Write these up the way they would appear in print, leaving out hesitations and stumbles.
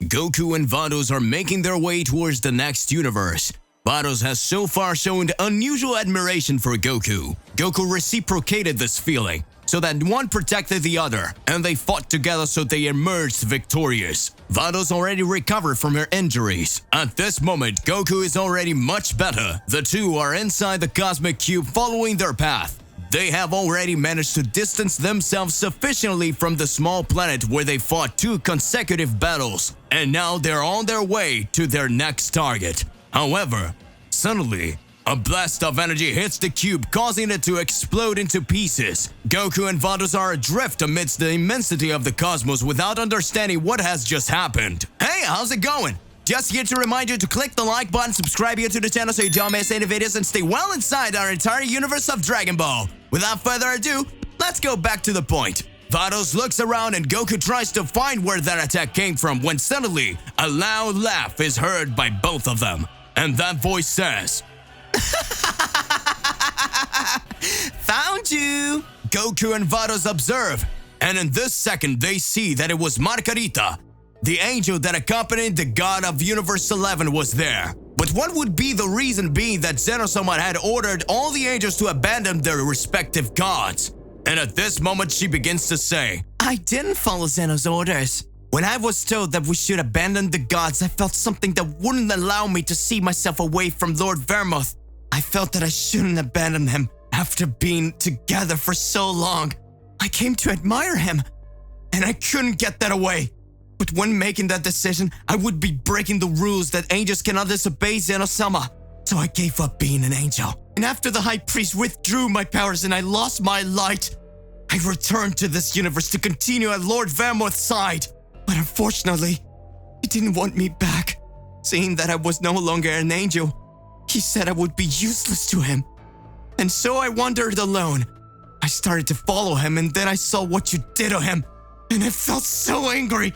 Goku and Vados are making their way towards the next universe. Vados has so far shown unusual admiration for Goku. Goku reciprocated this feeling, so that one protected the other, and they fought together so they emerged victorious. Vados already recovered from her injuries. At this moment, Goku is already much better. The two are inside the Cosmic Cube following their path. They have already managed to distance themselves sufficiently from the small planet where they fought 2 consecutive battles, and now they're on their way to their next target. However, suddenly, a blast of energy hits the cube, causing it to explode into pieces. Goku and Vados are adrift amidst the immensity of the cosmos without understanding what has just happened. Hey, how's it going? Just here to remind you to click the like button, subscribe here to the channel so you don't miss any videos, and stay well inside our entire universe of Dragon Ball. Without further ado, let's go back to the point. Vados looks around and Goku tries to find where that attack came from when suddenly a loud laugh is heard by both of them. And that voice says, "Found you!" Goku and Vados observe, and in this second they see that it was Margarita, the angel that accompanied the god of Universe 11, was there. But what would be the reason being that Zeno-sama had ordered all the angels to abandon their respective gods? And at this moment she begins to say, "I didn't follow Zeno's orders. When I was told that we should abandon the gods, I felt something that wouldn't allow me to see myself away from Lord Vermouth. I felt that I shouldn't abandon him after being together for so long. I came to admire him, and I couldn't get that away. But when making that decision, I would be breaking the rules that angels cannot disobey Zeno-sama. So I gave up being an angel. And after the High Priest withdrew my powers and I lost my light, I returned to this universe to continue at Lord Vermouth's side. But unfortunately, he didn't want me back. Seeing that I was no longer an angel, he said I would be useless to him. And so I wandered alone. I started to follow him, and then I saw what you did to him. And I felt so angry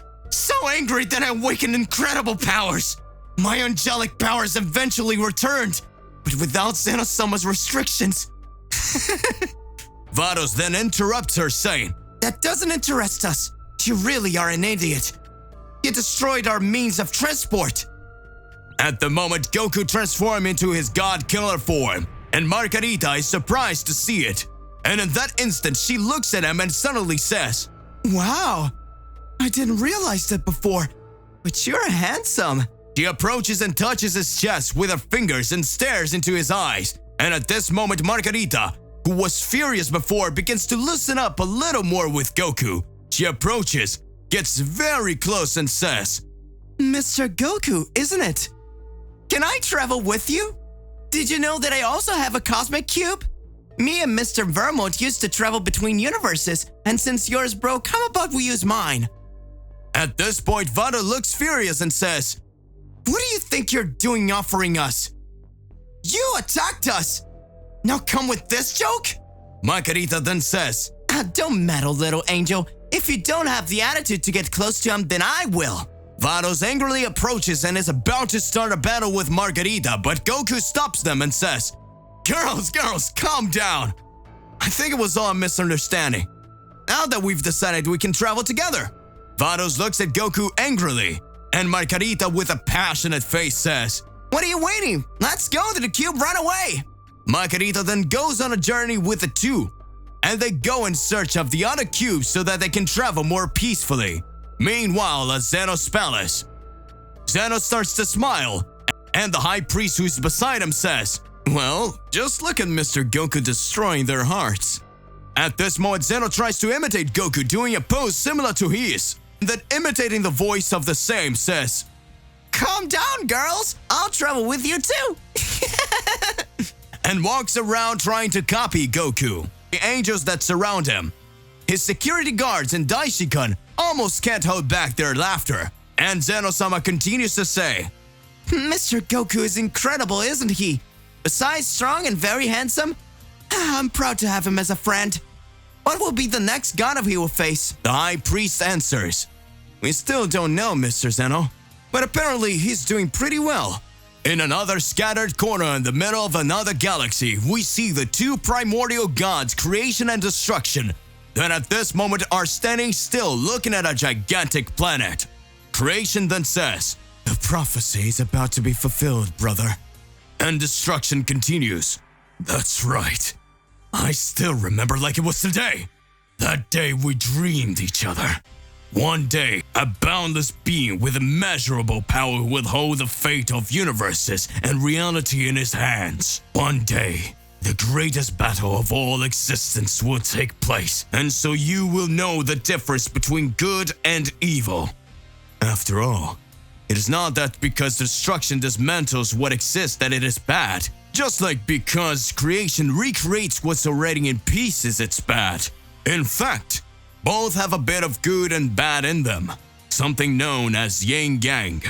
that I awakened incredible powers. My angelic powers eventually returned, but without Zeno-sama's restrictions." Vados then interrupts her, saying, "That doesn't interest us. You really are an idiot. You destroyed our means of transport." At the moment, Goku transforms into his god killer form, and Margarita is surprised to see it. And in that instant, she looks at him and suddenly says, "Wow, I didn't realize that before, but you're handsome." She approaches and touches his chest with her fingers and stares into his eyes. And at this moment, Margarita, who was furious before, begins to loosen up a little more with Goku. She approaches, gets very close and says, "Mr. Goku, isn't it? Can I travel with you? Did you know that I also have a cosmic cube? Me and Mr. Vermouth used to travel between universes, and since yours broke, how about we use mine?" At this point, Vado looks furious and says, "What do you think you're doing offering us? You attacked us! Now come with this joke?" Margarita then says, "Don't meddle, little angel. If you don't have the attitude to get close to him, then I will." Vados angrily approaches and is about to start a battle with Margarita, but Goku stops them and says, Girls, calm down. I think it was all a misunderstanding. Now that we've decided we can travel together." Vados looks at Goku angrily, and Margarita with a passionate face says, "What are you waiting? Let's go to the cube right away." Margarita then goes on a journey with the two, and they go in search of the other cubes so that they can travel more peacefully. Meanwhile, at Zeno's palace, Zeno starts to smile, and the High Priest who's beside him says, "Well, just look at Mr. Goku destroying their hearts." At this moment, Zeno tries to imitate Goku, doing a pose similar to his, then imitating the voice of the same says, "Calm down, girls, I'll travel with you too." And walks around trying to copy Goku. The angels that surround him, his security guards and Daishikan almost can't hold back their laughter. And Zeno-sama continues to say, "Mr. Goku is incredible, isn't he? Besides strong and very handsome, I'm proud to have him as a friend. What will be the next god of he will face?" The High Priest answers, "We still don't know, Mr. Zeno, but apparently he's doing pretty well." In another scattered corner in the middle of another galaxy, we see the two primordial gods, creation and destruction, that at this moment are standing still looking at a gigantic planet. Creation then says, "The prophecy is about to be fulfilled, brother." And destruction continues. That's right. I still remember like it was today. That day we dreamed each other. One day, a boundless being with immeasurable power will hold the fate of universes and reality in his hands. One day, the greatest battle of all existence will take place, and so you will know the difference between good and evil. After all, it is not that because destruction dismantles what exists that it is bad. Just like because creation recreates what's already in pieces, it's bad. In fact, both have a bit of good and bad in them, something known as yin-yang,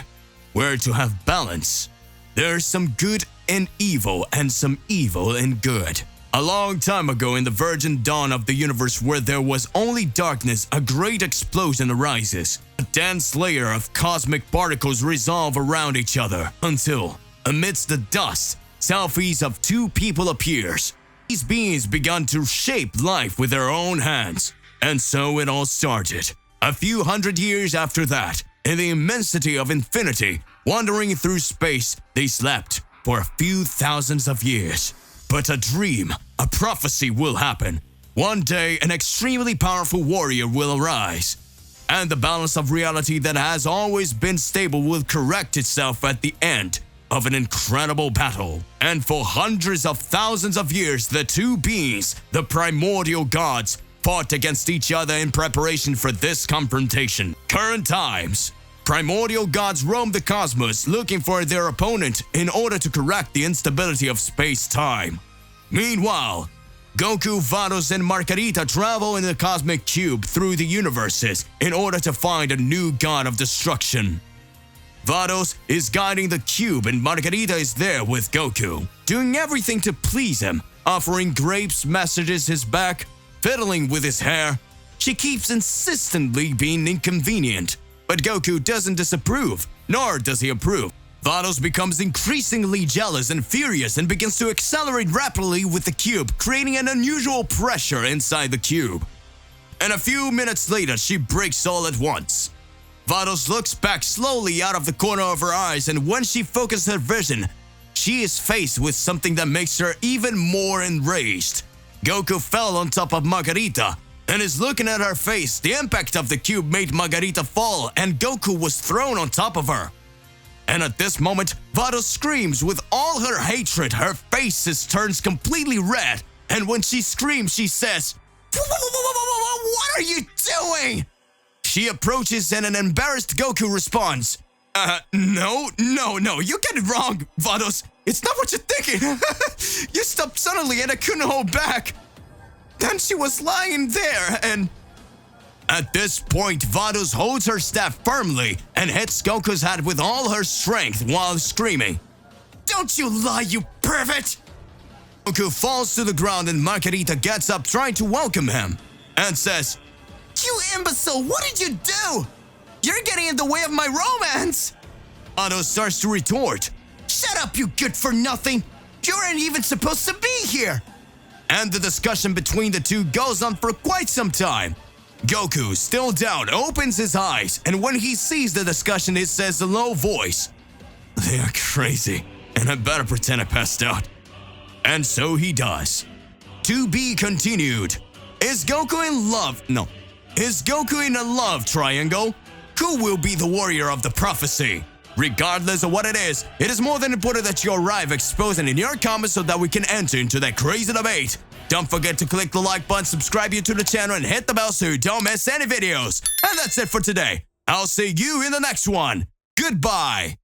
where to have balance, there's some good in evil and some evil in good. A long time ago in the virgin dawn of the universe where there was only darkness, a great explosion arises. A dense layer of cosmic particles resolve around each other until, amidst the dust, selfies of two people appears. These beings began to shape life with their own hands. And so it all started. A few hundred years after that, in the immensity of infinity, wandering through space, they slept for a few thousands of years. But a dream, a prophecy will happen. One day, an extremely powerful warrior will arise. And the balance of reality that has always been stable will correct itself at the end of an incredible battle. And for hundreds of thousands of years, the two beings, the primordial gods, fought against each other in preparation for this confrontation. Current times. Primordial gods roam the cosmos looking for their opponent in order to correct the instability of space-time. Meanwhile, Goku, Vados, and Margarita travel in the cosmic cube through the universes in order to find a new god of destruction. Vados is guiding the cube and Margarita is there with Goku, doing everything to please him, offering grapes, messages his back, fiddling with his hair. She keeps insistently being inconvenient, but Goku doesn't disapprove, nor does he approve. Vados becomes increasingly jealous and furious and begins to accelerate rapidly with the cube, creating an unusual pressure inside the cube. And a few minutes later, she breaks all at once. Vados looks back slowly out of the corner of her eyes, and when she focuses her vision, she is faced with something that makes her even more enraged. Goku fell on top of Margarita and is looking at her face. The impact of the cube made Margarita fall and Goku was thrown on top of her. And at this moment, Vados screams with all her hatred. Her face turns completely red, and when she screams, she says, "What are you doing?" She approaches and an embarrassed Goku responds, No, you get it wrong, Vados. It's not what you're thinking. You stopped suddenly and I couldn't hold back. Then she was lying there and... At this point, Vados holds her staff firmly and hits Goku's head with all her strength while screaming, "Don't you lie, you pervert!" Goku falls to the ground and Margarita gets up trying to welcome him and says, "You imbecile, what did you do? You're getting in the way of my romance!" Vados starts to retort, "Shut up, you good-for-nothing! You aren't even supposed to be here!" And the discussion between the two goes on for quite some time. Goku, still down, opens his eyes, and when he sees the discussion, it says in a low voice, "They are crazy, and I better pretend I passed out." And so he does. To be continued. Is Goku in love? No. Is Goku in a love triangle? Who will be the warrior of the prophecy? Regardless of what it is more than important that you arrive exposing in your comments so that we can enter into that crazy debate. Don't forget to click the like button, subscribe you to the channel, and hit the bell so you don't miss any videos. And that's it for today. I'll see you in the next one. Goodbye.